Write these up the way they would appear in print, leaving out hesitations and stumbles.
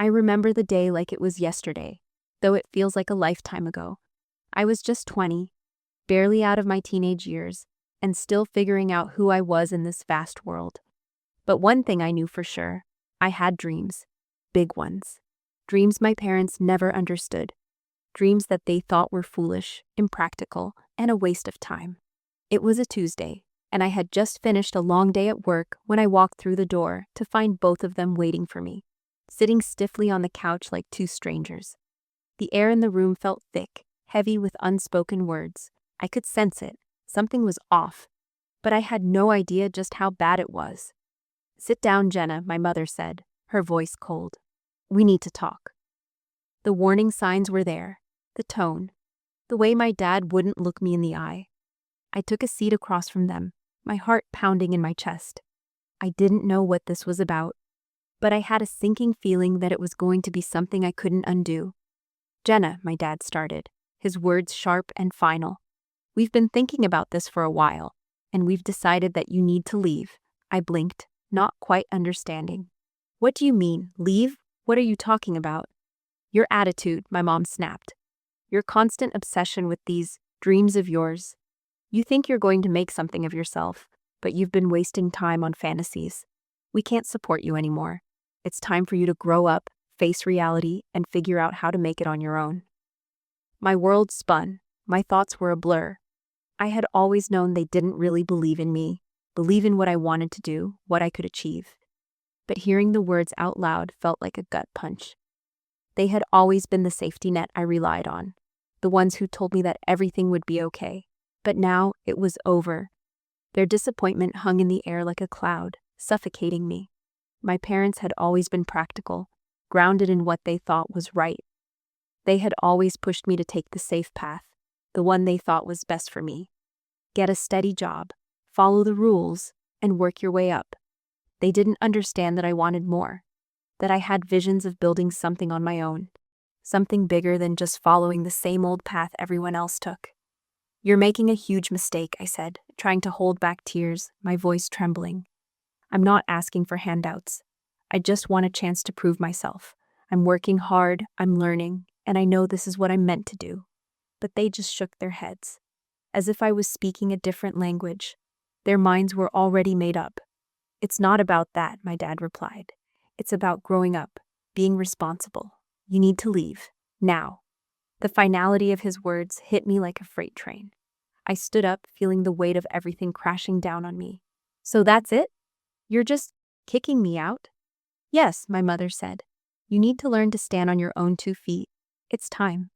I remember the day like it was yesterday, though it feels like a lifetime ago. I was just 20, barely out of my teenage years, and still figuring out who I was in this vast world. But one thing I knew for sure, I had dreams. Big ones. Dreams my parents never understood. Dreams that they thought were foolish, impractical, and a waste of time. It was a Tuesday, and I had just finished a long day at work when I walked through the door to find both of them waiting for me, sitting stiffly on the couch like two strangers. The air in the room felt thick, heavy with unspoken words. I could sense it. Something was off, but I had no idea just how bad it was. "Sit down, Jenna," my mother said, her voice cold. "We need to talk." The warning signs were there, the tone, the way my dad wouldn't look me in the eye. I took a seat across from them, my heart pounding in my chest. I didn't know what this was about, but I had a sinking feeling that it was going to be something I couldn't undo. "Jenna," my dad started, his words sharp and final. "We've been thinking about this for a while, and we've decided that you need to leave." I blinked, not quite understanding. "What do you mean, leave? What are you talking about?" "Your attitude," my mom snapped. "Your constant obsession with these dreams of yours. You think you're going to make something of yourself, but you've been wasting time on fantasies. We can't support you anymore. It's time for you to grow up, face reality, and figure out how to make it on your own." My world spun. My thoughts were a blur. I had always known they didn't really believe in me, believe in what I wanted to do, what I could achieve. But hearing the words out loud felt like a gut punch. They had always been the safety net I relied on, the ones who told me that everything would be okay. But now it was over. Their disappointment hung in the air like a cloud, suffocating me. My parents had always been practical, grounded in what they thought was right. They had always pushed me to take the safe path, the one they thought was best for me. Get a steady job, follow the rules, and work your way up. They didn't understand that I wanted more, that I had visions of building something on my own, something bigger than just following the same old path everyone else took. "You're making a huge mistake," I said, trying to hold back tears, my voice trembling. "I'm not asking for handouts. I just want a chance to prove myself. I'm working hard, I'm learning, and I know this is what I'm meant to do." But they just shook their heads, as if I was speaking a different language. Their minds were already made up. "It's not about that," my dad replied. "It's about growing up, being responsible. You need to leave, now." The finality of his words hit me like a freight train. I stood up, feeling the weight of everything crashing down on me. "So that's it? You're just kicking me out?" "Yes," my mother said. "You need to learn to stand on your own 2 feet. It's time."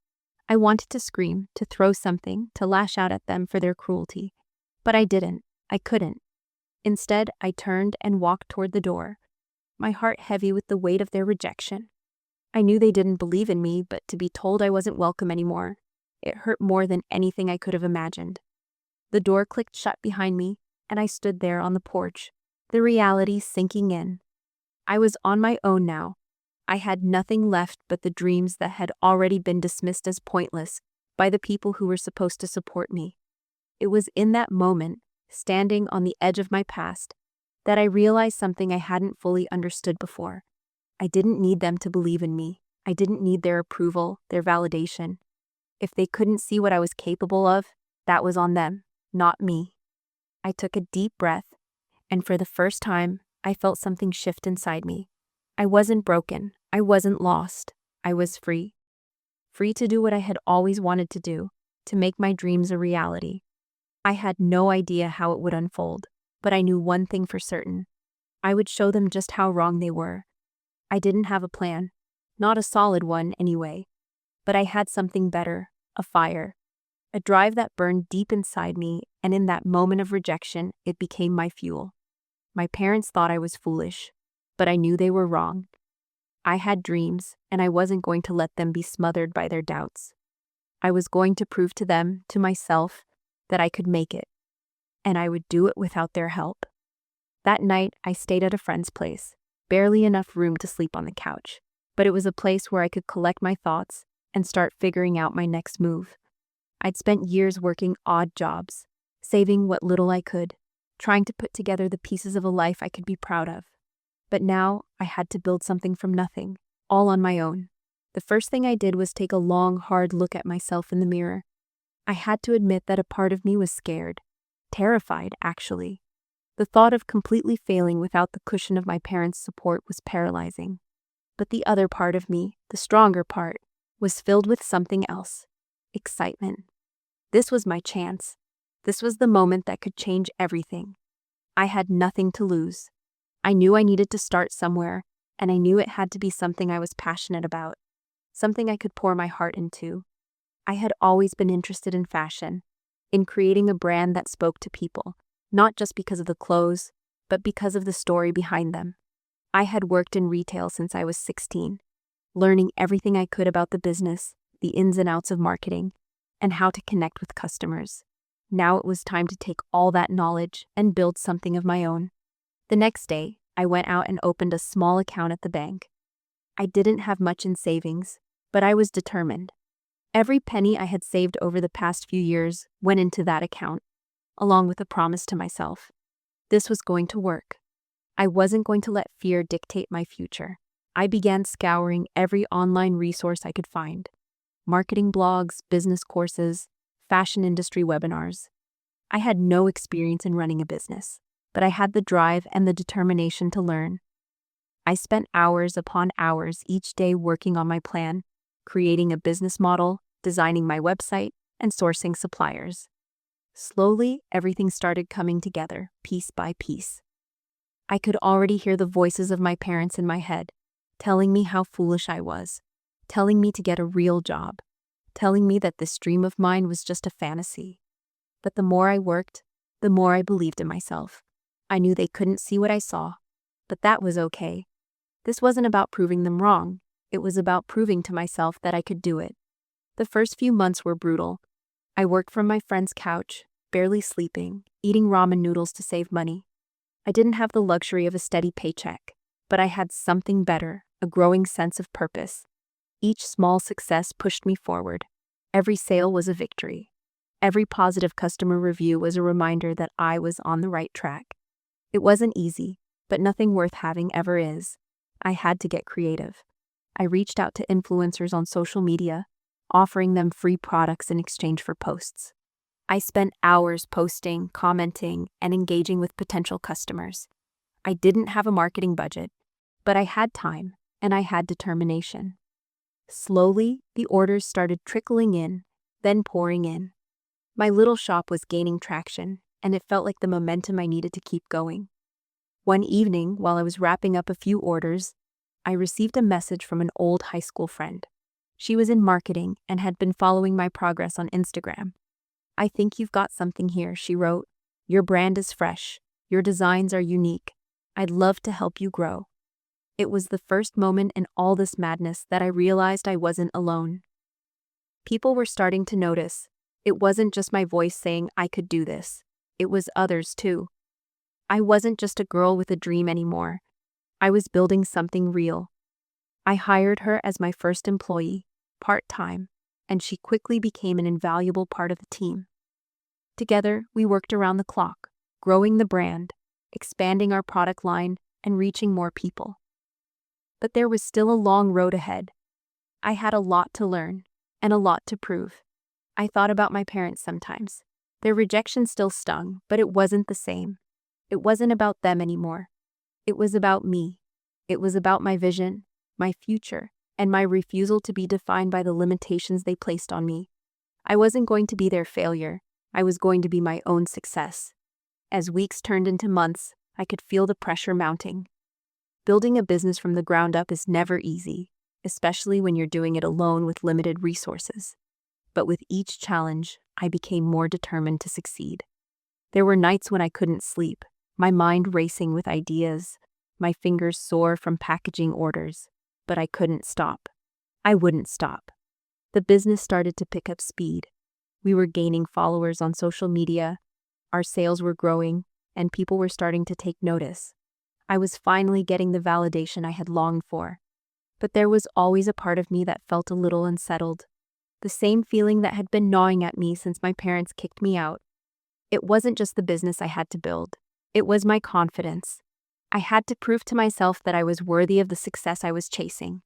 I wanted to scream, to throw something, to lash out at them for their cruelty. But I didn't. I couldn't. Instead, I turned and walked toward the door, my heart heavy with the weight of their rejection. I knew they didn't believe in me, but to be told I wasn't welcome anymore, it hurt more than anything I could have imagined. The door clicked shut behind me, and I stood there on the porch, the reality sinking in. I was on my own now. I had nothing left but the dreams that had already been dismissed as pointless by the people who were supposed to support me. It was in that moment, standing on the edge of my past, that I realized something I hadn't fully understood before. I didn't need them to believe in me. I didn't need their approval, their validation. If they couldn't see what I was capable of, that was on them, not me. I took a deep breath, and for the first time, I felt something shift inside me. I wasn't broken. I wasn't lost. I was free. Free to do what I had always wanted to do, to make my dreams a reality. I had no idea how it would unfold, but I knew one thing for certain. I would show them just how wrong they were. I didn't have a plan, not a solid one anyway, but I had something better, a fire, a drive that burned deep inside me, and in that moment of rejection, it became my fuel. My parents thought I was foolish, but I knew they were wrong. I had dreams, and I wasn't going to let them be smothered by their doubts. I was going to prove to them, to myself, that I could make it, and I would do it without their help. That night, I stayed at a friend's place. Barely enough room to sleep on the couch, but it was a place where I could collect my thoughts and start figuring out my next move. I'd spent years working odd jobs, saving what little I could, trying to put together the pieces of a life I could be proud of. But now I had to build something from nothing, all on my own. The first thing I did was take a long, hard look at myself in the mirror. I had to admit that a part of me was scared, terrified, actually. The thought of completely failing without the cushion of my parents' support was paralyzing. But the other part of me, the stronger part, was filled with something else: excitement. This was my chance. This was the moment that could change everything. I had nothing to lose. I knew I needed to start somewhere, and I knew it had to be something I was passionate about, something I could pour my heart into. I had always been interested in fashion, in creating a brand that spoke to people, not just because of the clothes, but because of the story behind them. I had worked in retail since I was 16, learning everything I could about the business, the ins and outs of marketing, and how to connect with customers. Now it was time to take all that knowledge and build something of my own. The next day, I went out and opened a small account at the bank. I didn't have much in savings, but I was determined. Every penny I had saved over the past few years went into that account, along with a promise to myself. This was going to work. I wasn't going to let fear dictate my future. I began scouring every online resource I could find: marketing blogs, business courses, fashion industry webinars. I had no experience in running a business, but I had the drive and the determination to learn. I spent hours upon hours each day working on my plan, creating a business model, designing my website, and sourcing suppliers. Slowly, everything started coming together, piece by piece. I could already hear the voices of my parents in my head, telling me how foolish I was, telling me to get a real job, telling me that this dream of mine was just a fantasy. But the more I worked, the more I believed in myself. I knew they couldn't see what I saw, but that was okay. This wasn't about proving them wrong. It was about proving to myself that I could do it. The first few months were brutal. I worked from my friend's couch, barely sleeping, eating ramen noodles to save money. I didn't have the luxury of a steady paycheck, but I had something better, a growing sense of purpose. Each small success pushed me forward. Every sale was a victory. Every positive customer review was a reminder that I was on the right track. It wasn't easy, but nothing worth having ever is. I had to get creative. I reached out to influencers on social media, offering them free products in exchange for posts. I spent hours posting, commenting, and engaging with potential customers. I didn't have a marketing budget, but I had time, and I had determination. Slowly, the orders started trickling in, then pouring in. My little shop was gaining traction, and it felt like the momentum I needed to keep going. One evening, while I was wrapping up a few orders, I received a message from an old high school friend. She was in marketing and had been following my progress on Instagram. "I think you've got something here," she wrote. "Your brand is fresh. Your designs are unique. I'd love to help you grow." It was the first moment in all this madness that I realized I wasn't alone. People were starting to notice. It wasn't just my voice saying I could do this. It was others too. I wasn't just a girl with a dream anymore. I was building something real. I hired her as my first employee, part-time, and she quickly became an invaluable part of the team. Together, we worked around the clock, growing the brand, expanding our product line, and reaching more people. But there was still a long road ahead. I had a lot to learn, and a lot to prove. I thought about my parents sometimes. Their rejection still stung, but it wasn't the same. It wasn't about them anymore. It was about me. It was about my vision, my future, and my refusal to be defined by the limitations they placed on me. I wasn't going to be their failure. I was going to be my own success. As weeks turned into months, I could feel the pressure mounting. Building a business from the ground up is never easy, especially when you're doing it alone with limited resources. But with each challenge, I became more determined to succeed. There were nights when I couldn't sleep, my mind racing with ideas, my fingers sore from packaging orders, but I couldn't stop. I wouldn't stop. The business started to pick up speed. We were gaining followers on social media, our sales were growing, and people were starting to take notice. I was finally getting the validation I had longed for. But there was always a part of me that felt a little unsettled. The same feeling that had been gnawing at me since my parents kicked me out. It wasn't just the business I had to build. It was my confidence. I had to prove to myself that I was worthy of the success I was chasing.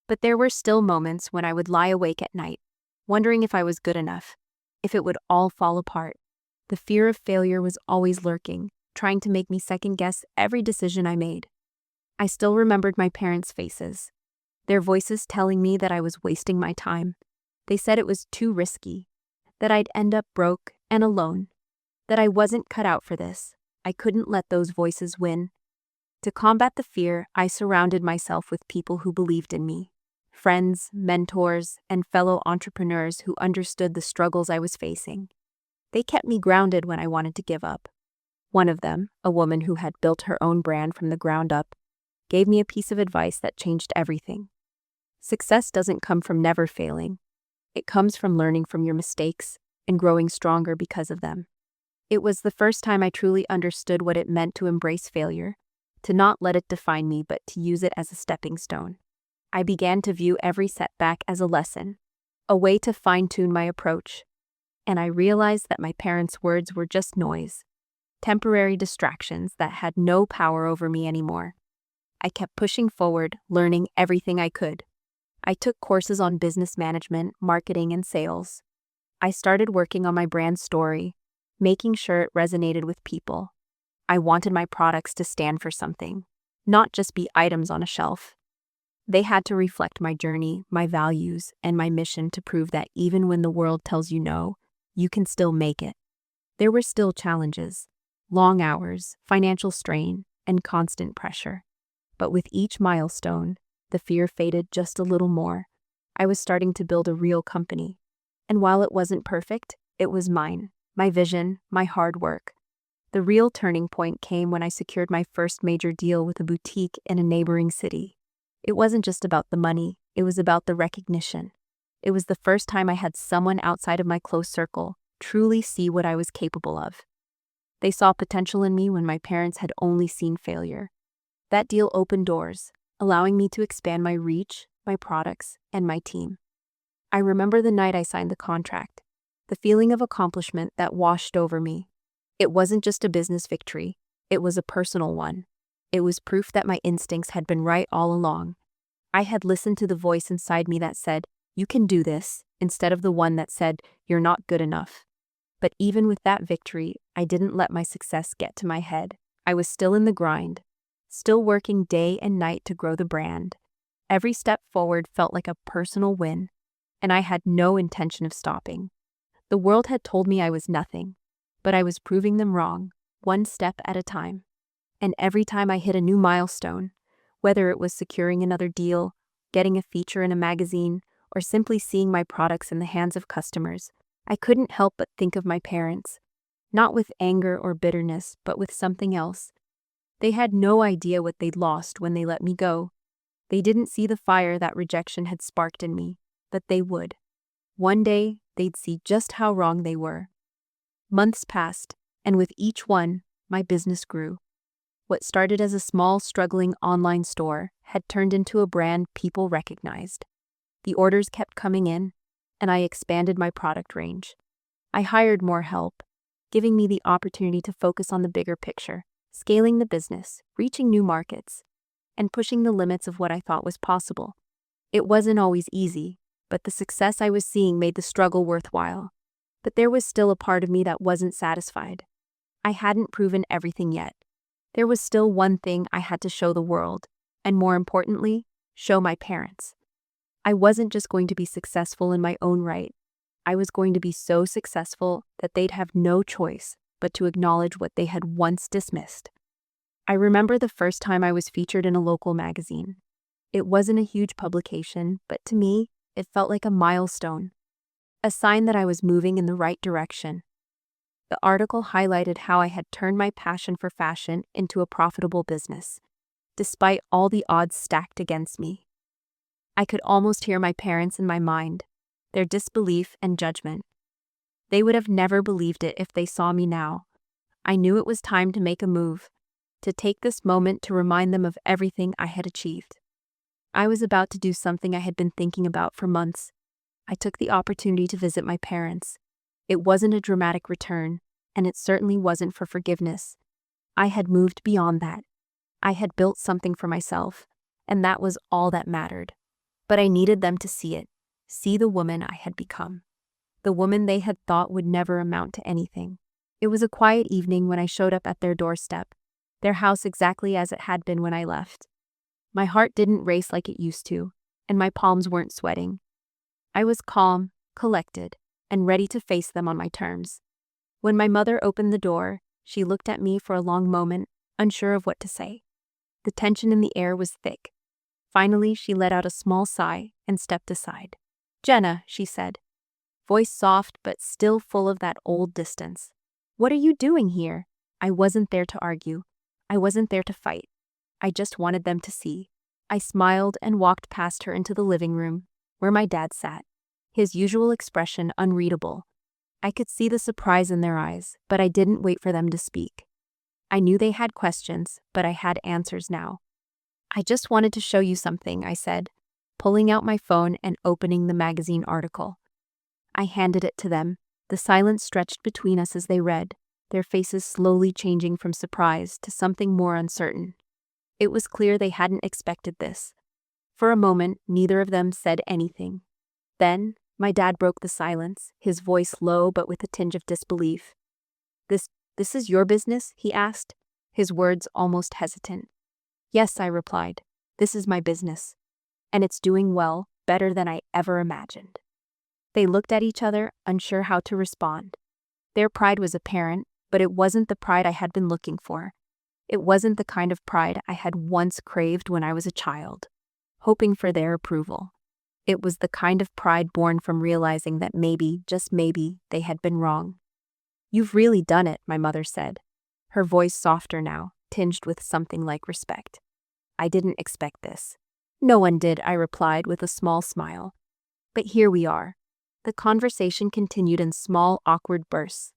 But there were still moments when I would lie awake at night, wondering if I was good enough, if it would all fall apart. The fear of failure was always lurking, trying to make me second-guess every decision I made. I still remembered my parents' faces, their voices telling me that I was wasting my time. They said it was too risky, that I'd end up broke and alone, that I wasn't cut out for this. I couldn't let those voices win. To combat the fear, I surrounded myself with people who believed in me. Friends, mentors, and fellow entrepreneurs who understood the struggles I was facing. They kept me grounded when I wanted to give up. One of them, a woman who had built her own brand from the ground up, gave me a piece of advice that changed everything. Success doesn't come from never failing. It comes from learning from your mistakes and growing stronger because of them. It was the first time I truly understood what it meant to embrace failure, to not let it define me but to use it as a stepping stone. I began to view every setback as a lesson, a way to fine-tune my approach. And I realized that my parents' words were just noise, temporary distractions that had no power over me anymore. I kept pushing forward, learning everything I could. I took courses on business management, marketing, and sales. I started working on my brand story, making sure it resonated with people. I wanted my products to stand for something, not just be items on a shelf. They had to reflect my journey, my values, and my mission to prove that even when the world tells you no, you can still make it. There were still challenges, long hours, financial strain, and constant pressure. But with each milestone, the fear faded just a little more. I was starting to build a real company. And while it wasn't perfect, it was mine, my vision, my hard work. The real turning point came when I secured my first major deal with a boutique in a neighboring city. It wasn't just about the money, it was about the recognition. It was the first time I had someone outside of my close circle truly see what I was capable of. They saw potential in me when my parents had only seen failure. That deal opened doors, allowing me to expand my reach, my products, and my team. I remember the night I signed the contract, the feeling of accomplishment that washed over me. It wasn't just a business victory, it was a personal one. It was proof that my instincts had been right all along. I had listened to the voice inside me that said, "You can do this," instead of the one that said, "You're not good enough." But even with that victory, I didn't let my success get to my head. I was still in the grind, still working day and night to grow the brand. Every step forward felt like a personal win, and I had no intention of stopping. The world had told me I was nothing, but I was proving them wrong, one step at a time. And every time I hit a new milestone, whether it was securing another deal, getting a feature in a magazine, or simply seeing my products in the hands of customers, I couldn't help but think of my parents, not with anger or bitterness, but with something else. They had no idea what they'd lost when they let me go. They didn't see the fire that rejection had sparked in me, but they would. One day, they'd see just how wrong they were. Months passed, and with each one, my business grew. What started as a small, struggling online store had turned into a brand people recognized. The orders kept coming in, and I expanded my product range. I hired more help, giving me the opportunity to focus on the bigger picture, scaling the business, reaching new markets, and pushing the limits of what I thought was possible. It wasn't always easy, but the success I was seeing made the struggle worthwhile. But there was still a part of me that wasn't satisfied. I hadn't proven everything yet. There was still one thing I had to show the world, and more importantly, show my parents. I wasn't just going to be successful in my own right. I was going to be so successful that they'd have no choice but to acknowledge what they had once dismissed. I remember the first time I was featured in a local magazine. It wasn't a huge publication, but to me, it felt like a milestone, a sign that I was moving in the right direction. The article highlighted how I had turned my passion for fashion into a profitable business, despite all the odds stacked against me. I could almost hear my parents in my mind, their disbelief and judgment. They would have never believed it if they saw me now. I knew it was time to make a move, to take this moment to remind them of everything I had achieved. I was about to do something I had been thinking about for months. I took the opportunity to visit my parents. It wasn't a dramatic return, and it certainly wasn't for forgiveness. I had moved beyond that. I had built something for myself, and that was all that mattered. But I needed them to see it, see the woman I had become, the woman they had thought would never amount to anything. It was a quiet evening when I showed up at their doorstep, their house exactly as it had been when I left. My heart didn't race like it used to, and my palms weren't sweating. I was calm, collected, and ready to face them on my terms. When my mother opened the door, she looked at me for a long moment, unsure of what to say. The tension in the air was thick. Finally, she let out a small sigh and stepped aside. "Jenna," she said, voice soft but still full of that old distance. "What are you doing here?" I wasn't there to argue. I wasn't there to fight. I just wanted them to see. I smiled and walked past her into the living room, where my dad sat, his usual expression unreadable. I could see the surprise in their eyes, but I didn't wait for them to speak. I knew they had questions, but I had answers now. "I just wanted to show you something," I said, pulling out my phone and opening the magazine article. I handed it to them. The silence stretched between us as they read, their faces slowly changing from surprise to something more uncertain. It was clear they hadn't expected this. For a moment, neither of them said anything. Then, my dad broke the silence, his voice low but with a tinge of disbelief. This is your business?" he asked, his words almost hesitant. "Yes," I replied. "This is my business. And it's doing well, better than I ever imagined." They looked at each other, unsure how to respond. Their pride was apparent, but it wasn't the pride I had been looking for. It wasn't the kind of pride I had once craved when I was a child, hoping for their approval. It was the kind of pride born from realizing that maybe, just maybe, they had been wrong. "You've really done it," my mother said, her voice softer now, tinged with something like respect. "I didn't expect this." "No one did," I replied with a small smile. "But here we are." The conversation continued in small, awkward bursts.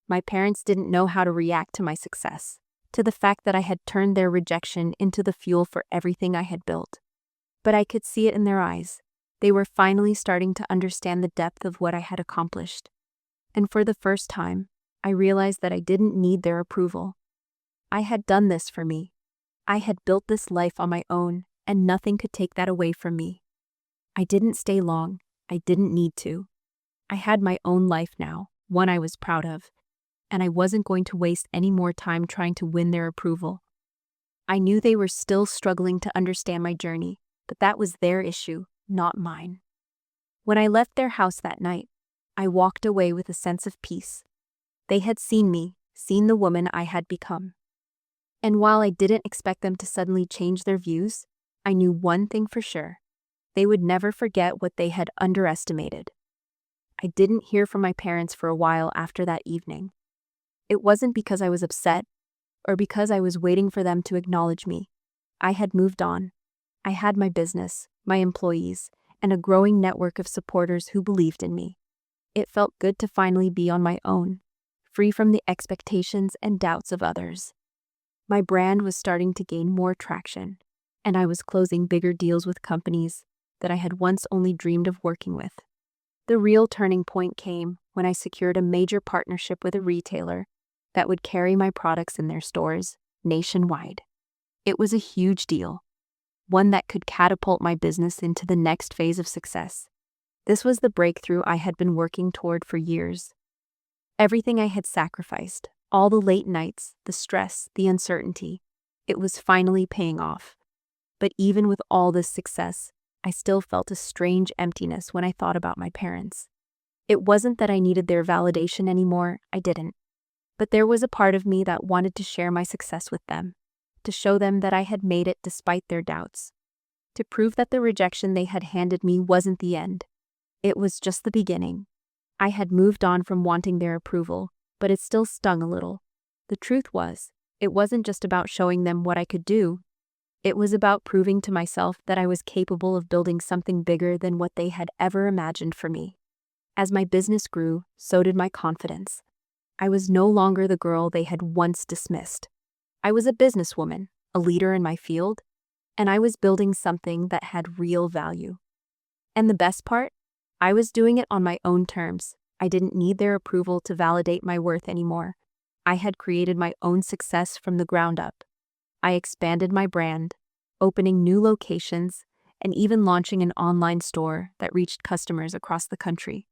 My parents didn't know how to react to my success, to the fact that I had turned their rejection into the fuel for everything I had built. But I could see it in their eyes. They were finally starting to understand the depth of what I had accomplished. And for the first time, I realized that I didn't need their approval. I had done this for me. I had built this life on my own, and nothing could take that away from me. I didn't stay long. I didn't need to. I had my own life now, one I was proud of, and I wasn't going to waste any more time trying to win their approval. I knew they were still struggling to understand my journey, but that was their issue, not mine. When I left their house that night, I walked away with a sense of peace. They had seen me, seen the woman I had become. And while I didn't expect them to suddenly change their views, I knew one thing for sure. They would never forget what they had underestimated. I didn't hear from my parents for a while after that evening. It wasn't because I was upset or because I was waiting for them to acknowledge me. I had moved on. I had my business, my employees, and a growing network of supporters who believed in me. It felt good to finally be on my own, free from the expectations and doubts of others. My brand was starting to gain more traction, and I was closing bigger deals with companies that I had once only dreamed of working with. The real turning point came when I secured a major partnership with a retailer that would carry my products in their stores nationwide. It was a huge deal, one that could catapult my business into the next phase of success. This was the breakthrough I had been working toward for years. Everything I had sacrificed, all the late nights, the stress, the uncertainty, it was finally paying off. But even with all this success, I still felt a strange emptiness when I thought about my parents. It wasn't that I needed their validation anymore, I didn't. But there was a part of me that wanted to share my success with them, to show them that I had made it despite their doubts, to prove that the rejection they had handed me wasn't the end. It was just the beginning. I had moved on from wanting their approval, but it still stung a little. The truth was, it wasn't just about showing them what I could do. It was about proving to myself that I was capable of building something bigger than what they had ever imagined for me. As my business grew, so did my confidence. I was no longer the girl they had once dismissed. I was a businesswoman, a leader in my field, and I was building something that had real value. And the best part? I was doing it on my own terms. I didn't need their approval to validate my worth anymore. I had created my own success from the ground up. I expanded my brand, opening new locations, and even launching an online store that reached customers across the country.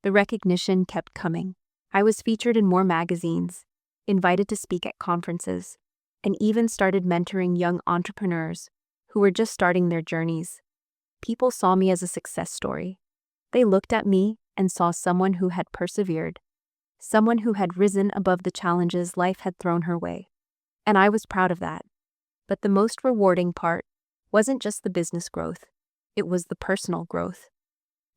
The recognition kept coming. I was featured in more magazines, invited to speak at conferences, and even started mentoring young entrepreneurs who were just starting their journeys. People saw me as a success story. They looked at me and saw someone who had persevered, someone who had risen above the challenges life had thrown her way. And I was proud of that. But the most rewarding part wasn't just the business growth, it was the personal growth.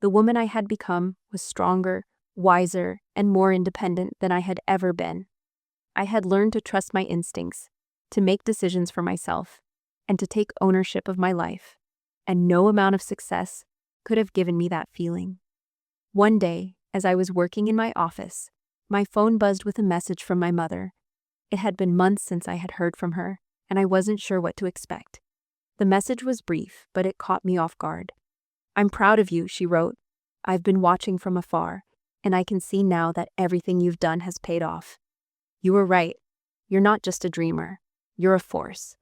The woman I had become was stronger, wiser, and more independent than I had ever been. I had learned to trust my instincts, to make decisions for myself, and to take ownership of my life. And no amount of success could have given me that feeling. One day, as I was working in my office, my phone buzzed with a message from my mother. It had been months since I had heard from her, and I wasn't sure what to expect. The message was brief, but it caught me off guard. "I'm proud of you," she wrote. "I've been watching from afar, and I can see now that everything you've done has paid off. You were right. You're not just a dreamer. You're a force."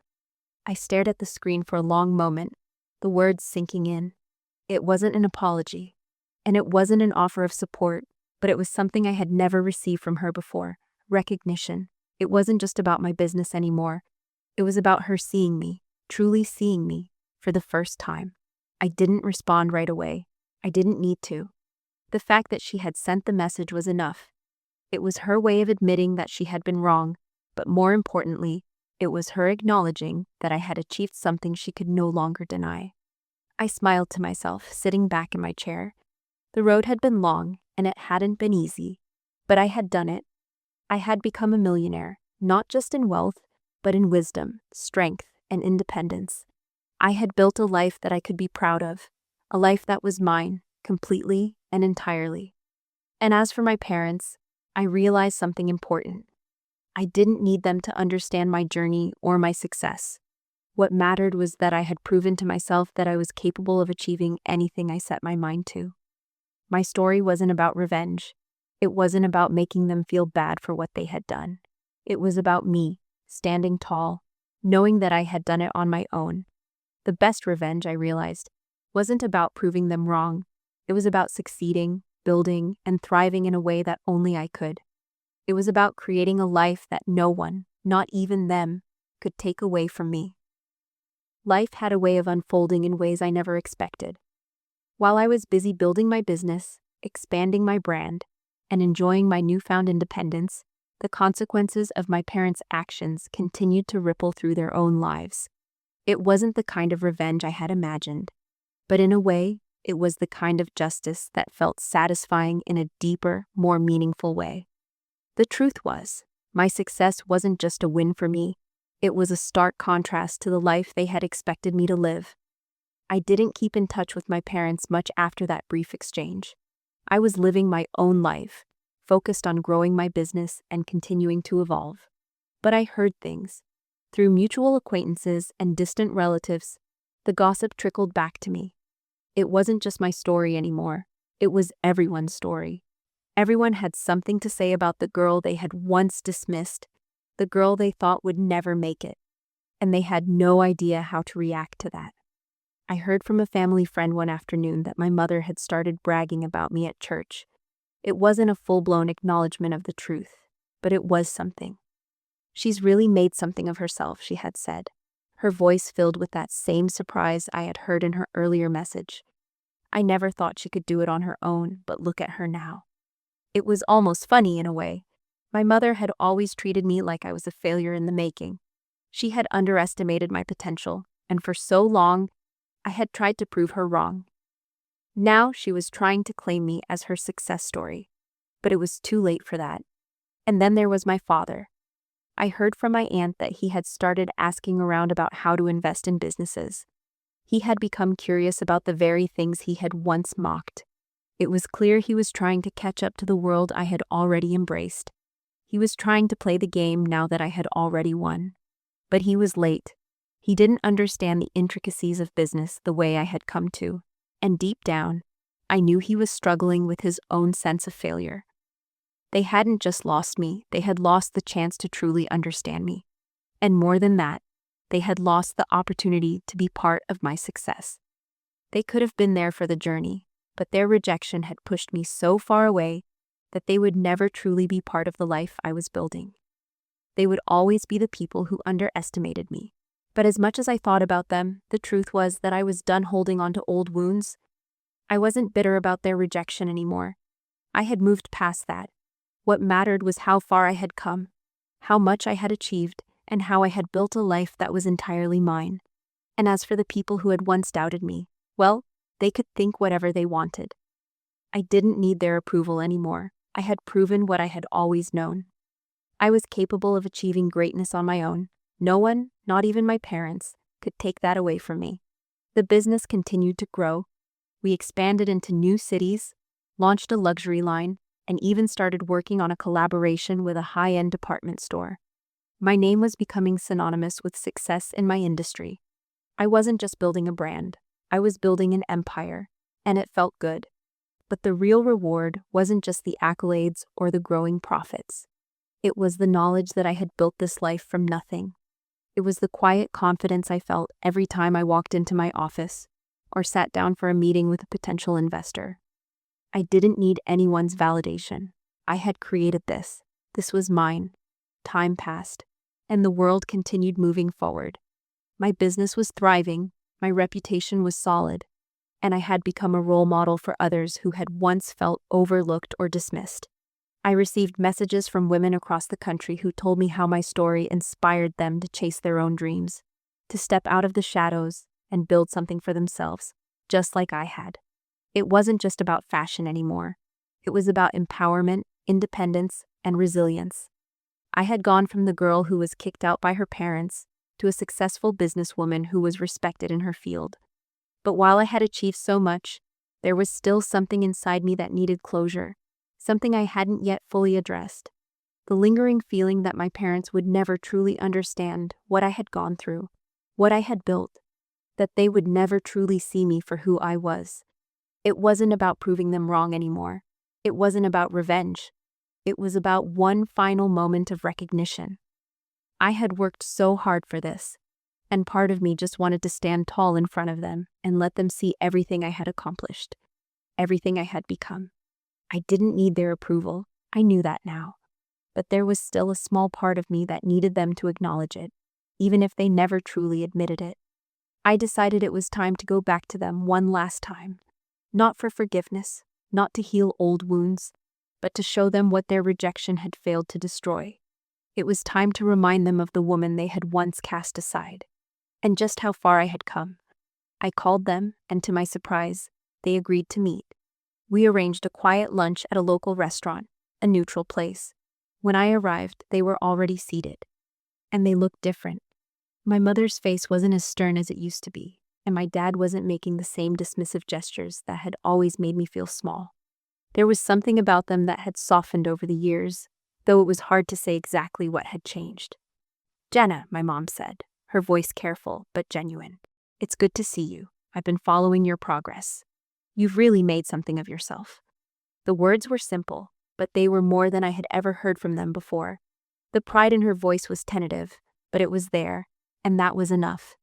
I stared at the screen for a long moment, the words sinking in. It wasn't an apology, and it wasn't an offer of support, but it was something I had never received from her before: recognition. It wasn't just about my business anymore. It was about her seeing me, truly seeing me, for the first time. I didn't respond right away. I didn't need to. The fact that she had sent the message was enough. It was her way of admitting that she had been wrong, but more importantly, it was her acknowledging that I had achieved something she could no longer deny. I smiled to myself, sitting back in my chair. The road had been long, and it hadn't been easy, but I had done it. I had become a millionaire, not just in wealth, but in wisdom, strength, and independence. I had built a life that I could be proud of, a life that was mine, completely and entirely. And as for my parents, I realized something important. I didn't need them to understand my journey or my success. What mattered was that I had proven to myself that I was capable of achieving anything I set my mind to. My story wasn't about revenge. It wasn't about making them feel bad for what they had done. It was about me, standing tall, knowing that I had done it on my own. The best revenge, I realized, wasn't about proving them wrong. It was about succeeding, building, and thriving in a way that only I could. It was about creating a life that no one, not even them, could take away from me. Life had a way of unfolding in ways I never expected. While I was busy building my business, expanding my brand, and enjoying my newfound independence, the consequences of my parents' actions continued to ripple through their own lives. It wasn't the kind of revenge I had imagined, but in a way, it was the kind of justice that felt satisfying in a deeper, more meaningful way. The truth was, my success wasn't just a win for me, it was a stark contrast to the life they had expected me to live. I didn't keep in touch with my parents much after that brief exchange. I was living my own life, focused on growing my business and continuing to evolve. But I heard things. Through mutual acquaintances and distant relatives, the gossip trickled back to me. It wasn't just my story anymore, it was everyone's story. Everyone had something to say about the girl they had once dismissed, the girl they thought would never make it, and they had no idea how to react to that. I heard from a family friend one afternoon that my mother had started bragging about me at church. It wasn't a full-blown acknowledgement of the truth, but it was something. "She's really made something of herself," she had said, her voice filled with that same surprise I had heard in her earlier message. "I never thought she could do it on her own, but look at her now." It was almost funny in a way. My mother had always treated me like I was a failure in the making. She had underestimated my potential, and for so long, I had tried to prove her wrong. Now she was trying to claim me as her success story, but it was too late for that. And then there was my father. I heard from my aunt that he had started asking around about how to invest in businesses. He had become curious about the very things he had once mocked. It was clear he was trying to catch up to the world I had already embraced. He was trying to play the game now that I had already won. But he was late. He didn't understand the intricacies of business the way I had come to, and deep down, I knew he was struggling with his own sense of failure. They hadn't just lost me, they had lost the chance to truly understand me. And more than that, they had lost the opportunity to be part of my success. They could have been there for the journey, but their rejection had pushed me so far away that they would never truly be part of the life I was building. They would always be the people who underestimated me. But as much as I thought about them, the truth was that I was done holding on to old wounds. I wasn't bitter about their rejection anymore. I had moved past that. What mattered was how far I had come, how much I had achieved, and how I had built a life that was entirely mine. And as for the people who had once doubted me, well, they could think whatever they wanted. I didn't need their approval anymore. I had proven what I had always known. I was capable of achieving greatness on my own. No one, not even my parents, could take that away from me. The business continued to grow. We expanded into new cities, launched a luxury line, and even started working on a collaboration with a high-end department store. My name was becoming synonymous with success in my industry. I wasn't just building a brand. I was building an empire, and it felt good. But the real reward wasn't just the accolades or the growing profits. It was the knowledge that I had built this life from nothing. It was the quiet confidence I felt every time I walked into my office or sat down for a meeting with a potential investor. I didn't need anyone's validation. I had created this. This was mine. Time passed, and the world continued moving forward. My business was thriving, my reputation was solid, and I had become a role model for others who had once felt overlooked or dismissed. I received messages from women across the country who told me how my story inspired them to chase their own dreams, to step out of the shadows and build something for themselves, just like I had. It wasn't just about fashion anymore. It was about empowerment, independence, and resilience. I had gone from the girl who was kicked out by her parents to a successful businesswoman who was respected in her field. But while I had achieved so much, there was still something inside me that needed closure, something I hadn't yet fully addressed. The lingering feeling that my parents would never truly understand what I had gone through, what I had built, that they would never truly see me for who I was. It wasn't about proving them wrong anymore. It wasn't about revenge. It was about one final moment of recognition. I had worked so hard for this, and part of me just wanted to stand tall in front of them and let them see everything I had accomplished, everything I had become. I didn't need their approval. I knew that now. But there was still a small part of me that needed them to acknowledge it, even if they never truly admitted it. I decided it was time to go back to them one last time. Not for forgiveness, not to heal old wounds, but to show them what their rejection had failed to destroy. It was time to remind them of the woman they had once cast aside, and just how far I had come. I called them, and to my surprise, they agreed to meet. We arranged a quiet lunch at a local restaurant, a neutral place. When I arrived, they were already seated, and they looked different. My mother's face wasn't as stern as it used to be, and my dad wasn't making the same dismissive gestures that had always made me feel small. There was something about them that had softened over the years, though it was hard to say exactly what had changed. "Jenna," my mom said, her voice careful but genuine. "It's good to see you. I've been following your progress. You've really made something of yourself." The words were simple, but they were more than I had ever heard from them before. The pride in her voice was tentative, but it was there, and that was enough.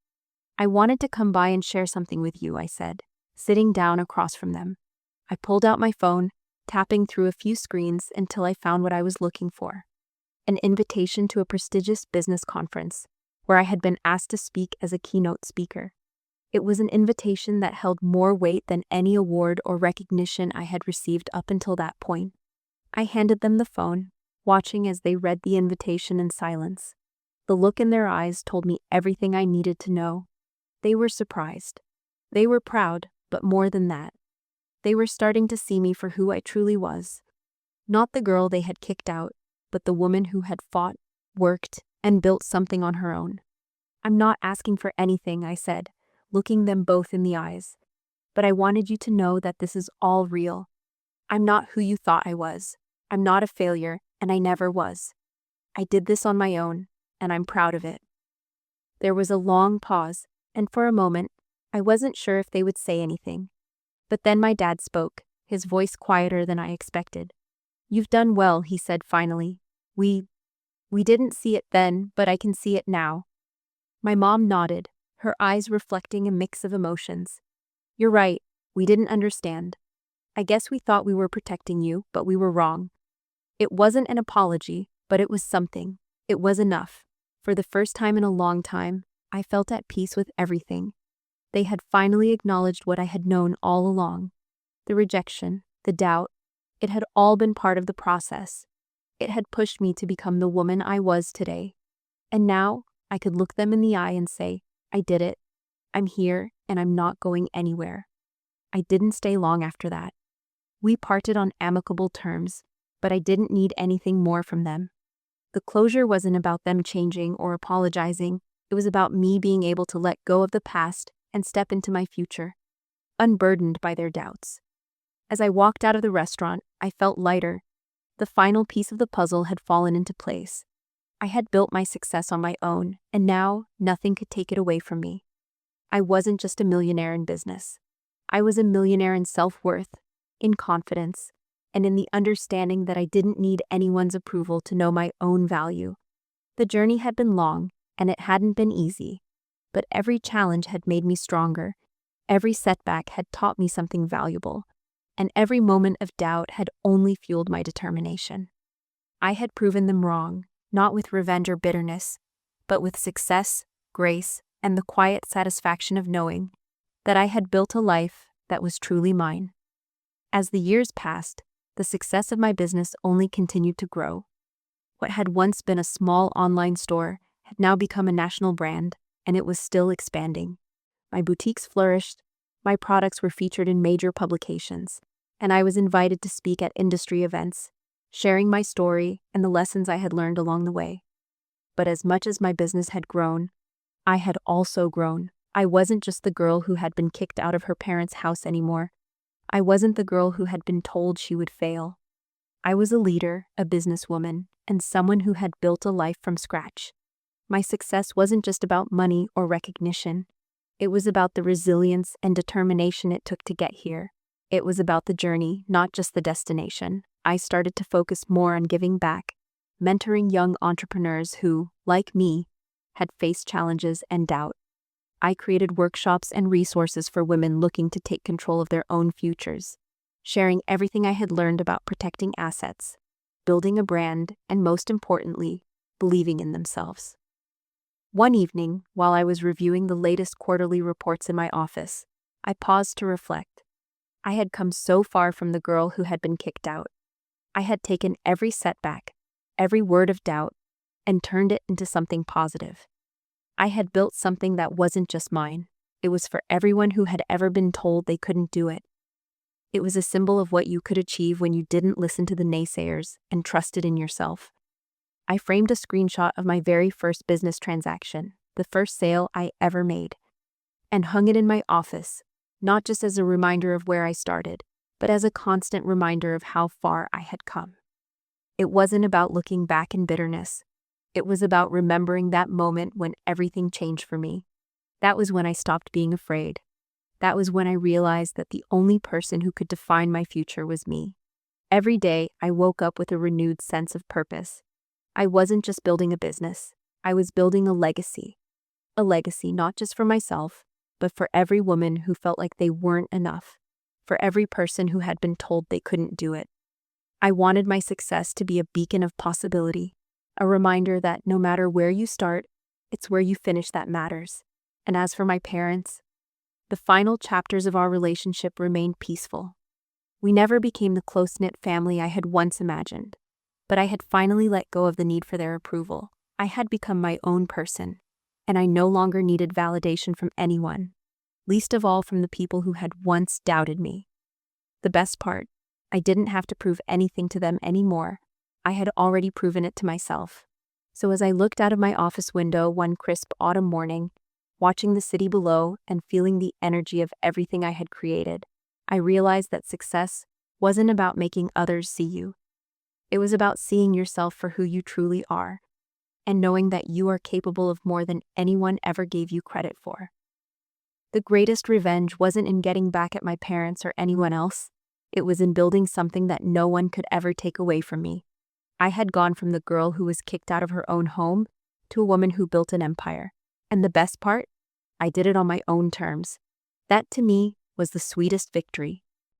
"I wanted to come by and share something with you," I said, sitting down across from them. I pulled out my phone, tapping through a few screens until I found what I was looking for. An invitation to a prestigious business conference, where I had been asked to speak as a keynote speaker. It was an invitation that held more weight than any award or recognition I had received up until that point. I handed them the phone, watching as they read the invitation in silence. The look in their eyes told me everything I needed to know. They were surprised. They were proud, but more than that. They were starting to see me for who I truly was. Not the girl they had kicked out, but the woman who had fought, worked, and built something on her own. "I'm not asking for anything," I said, looking them both in the eyes. "But I wanted you to know that this is all real. I'm not who you thought I was. I'm not a failure, and I never was. I did this on my own, and I'm proud of it." There was a long pause, and for a moment, I wasn't sure if they would say anything. But then my dad spoke, his voice quieter than I expected. "You've done well," he said finally. We didn't see it then, but I can see it now." My mom nodded, her eyes reflecting a mix of emotions. You're right, we didn't understand. I guess we thought we were protecting you, but we were wrong. It wasn't an apology, but it was something. It was enough. For the first time in a long time, I felt at peace with everything. They had finally acknowledged what I had known all along. The rejection, the doubt, it had all been part of the process. It had pushed me to become the woman I was today. And now, I could look them in the eye and say, I did it. I'm here, and I'm not going anywhere. I didn't stay long after that. We parted on amicable terms, but I didn't need anything more from them. The closure wasn't about them changing or apologizing. It was about me being able to let go of the past and step into my future, unburdened by their doubts. As I walked out of the restaurant, I felt lighter. The final piece of the puzzle had fallen into place. I had built my success on my own, and now nothing could take it away from me. I wasn't just a millionaire in business. I was a millionaire in self-worth, in confidence, and in the understanding that I didn't need anyone's approval to know my own value. The journey had been long, and it hadn't been easy, but every challenge had made me stronger. Every setback had taught me something valuable, and every moment of doubt had only fueled my determination. I had proven them wrong, not with revenge or bitterness, but with success, grace, and the quiet satisfaction of knowing that I had built a life that was truly mine. As the years passed, the success of my business only continued to grow. What had once been a small online store had now become a national brand, and it was still expanding. My boutiques flourished, my products were featured in major publications, and I was invited to speak at industry events, sharing my story and the lessons I had learned along the way. But as much as my business had grown, I had also grown. I wasn't just the girl who had been kicked out of her parents' house anymore. I wasn't the girl who had been told she would fail. I was a leader, a businesswoman, and someone who had built a life from scratch. My success wasn't just about money or recognition. It was about the resilience and determination it took to get here. It was about the journey, not just the destination. I started to focus more on giving back, mentoring young entrepreneurs who, like me, had faced challenges and doubt. I created workshops and resources for women looking to take control of their own futures, sharing everything I had learned about protecting assets, building a brand, and most importantly, believing in themselves. One evening, while I was reviewing the latest quarterly reports in my office, I paused to reflect. I had come so far from the girl who had been kicked out. I had taken every setback, every word of doubt, and turned it into something positive. I had built something that wasn't just mine. It was for everyone who had ever been told they couldn't do it. It was a symbol of what you could achieve when you didn't listen to the naysayers and trusted in yourself. I framed a screenshot of my very first business transaction, the first sale I ever made, and hung it in my office, not just as a reminder of where I started, but as a constant reminder of how far I had come. It wasn't about looking back in bitterness. It was about remembering that moment when everything changed for me. That was when I stopped being afraid. That was when I realized that the only person who could define my future was me. Every day, I woke up with a renewed sense of purpose. I wasn't just building a business. I was building a legacy. A legacy not just for myself, but for every woman who felt like they weren't enough. For every person who had been told they couldn't do it. I wanted my success to be a beacon of possibility. A reminder that no matter where you start, it's where you finish that matters. And as for my parents, the final chapters of our relationship remained peaceful. We never became the close-knit family I had once imagined, but I had finally let go of the need for their approval. I had become my own person, and I no longer needed validation from anyone, least of all from the people who had once doubted me. The best part, I didn't have to prove anything to them anymore. I had already proven it to myself. So as I looked out of my office window one crisp autumn morning, watching the city below and feeling the energy of everything I had created, I realized that success wasn't about making others see you. It was about seeing yourself for who you truly are, and knowing that you are capable of more than anyone ever gave you credit for. The greatest revenge wasn't in getting back at my parents or anyone else. It was in building something that no one could ever take away from me. I had gone from the girl who was kicked out of her own home to a woman who built an empire. And the best part? I did it on my own terms. That, to me, was the sweetest victory.